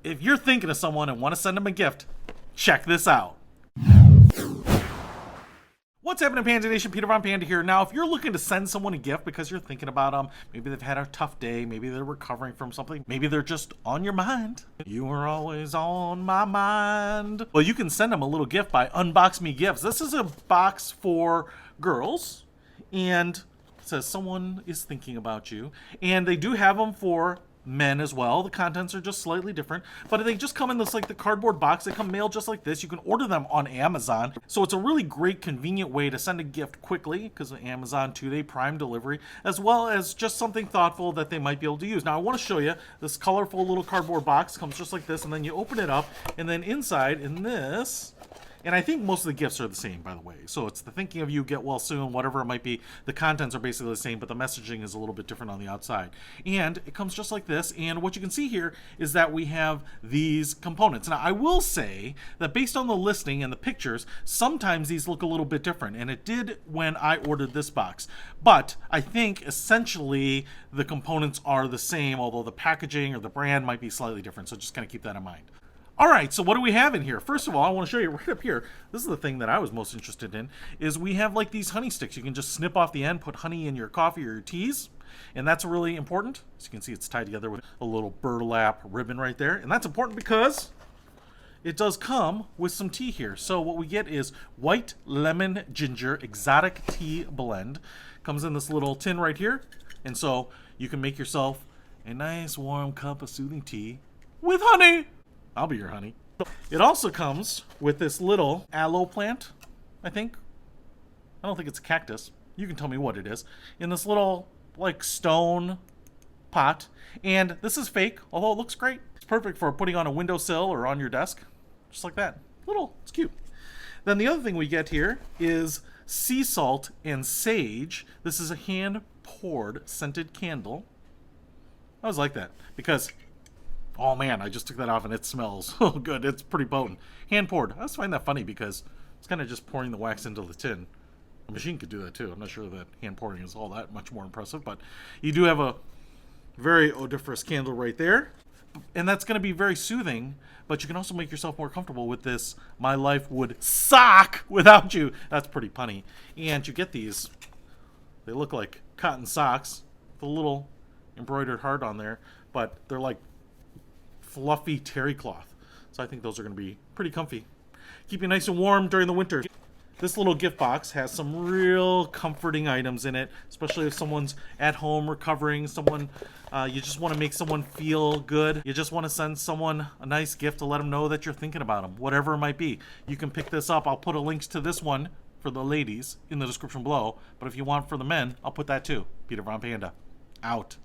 if you're thinking of someone and want to send them a gift, check this out. What's happening, Panda Nation? Peter Von Panda here. Now, if you're looking to send someone a gift because you're thinking about them, maybe they've had a tough day, maybe they're recovering from something, maybe they're just on your mind. You are always on my mind. Well, you can send them a little gift by UnboxMe Gifts. This is a box for girls, and it says someone is thinking about you. And they do have them for men as well. The contents are just slightly different, but they just come in this like the cardboard box. They come mailed just like this. You can order them on Amazon, so it's a really great convenient way to send a gift quickly because of Amazon 2-day Prime delivery, as well as just something thoughtful that they might be able to use. Now I want to show you this colorful little cardboard box. Comes just like this, and then you open it up, and then inside in this, and I think most of the gifts are the same, by the way. So it's the thinking of you, get well soon, whatever it might be. The contents are basically the same, but the messaging is a little bit different on the outside. And it comes just like this. And what you can see here is that we have these components. Now, I will say that based on the listing and the pictures, sometimes these look a little bit different. And it did when I ordered this box. But I think essentially the components are the same, although the packaging or the brand might be slightly different. So just kind of keep that in mind. All right, so what do we have in here? First of all, I want to show you right up here. This is the thing that I was most interested in, is we have like these honey sticks. You can just snip off the end, put honey in your coffee or your teas, and that's really important. As you can see, it's tied together with a little burlap ribbon right there, and that's important because it does come with some tea here. So what we get is white lemon ginger exotic tea blend. Comes in this little tin right here, and so you can make yourself a nice warm cup of soothing tea with honey. I'll be your honey. It also comes with this little aloe plant, I think. I don't think it's a cactus. You can tell me what it is. In this little, like, stone pot. And this is fake, although it looks great. It's perfect for putting on a windowsill or on your desk. Just like that. It's cute. Then the other thing we get here is sea salt and sage. This is a hand-poured scented candle. I always like that because... oh man, I just took that off and it smells so good. It's pretty potent. Hand poured. I always find that funny because it's kind of just pouring the wax into the tin. A machine could do that too. I'm not sure that hand pouring is all that much more impressive, but you do have a very odoriferous candle right there. And that's going to be very soothing, but you can also make yourself more comfortable with this. My life would suck without you. That's pretty punny. And you get these. They look like cotton socks with a little embroidered heart on there, but they're like fluffy terry cloth. So I think those are going to be pretty comfy. Keep you nice and warm during the winter. This little gift box has some real comforting items in it, especially if someone's at home recovering, someone you just want to make someone feel good. You just want to send someone a nice gift to let them know that you're thinking about them, whatever it might be. You can pick this up. I'll put a links to this one for the ladies in the description below, but if you want for the men, I'll put that too. Peter Von Panda, out.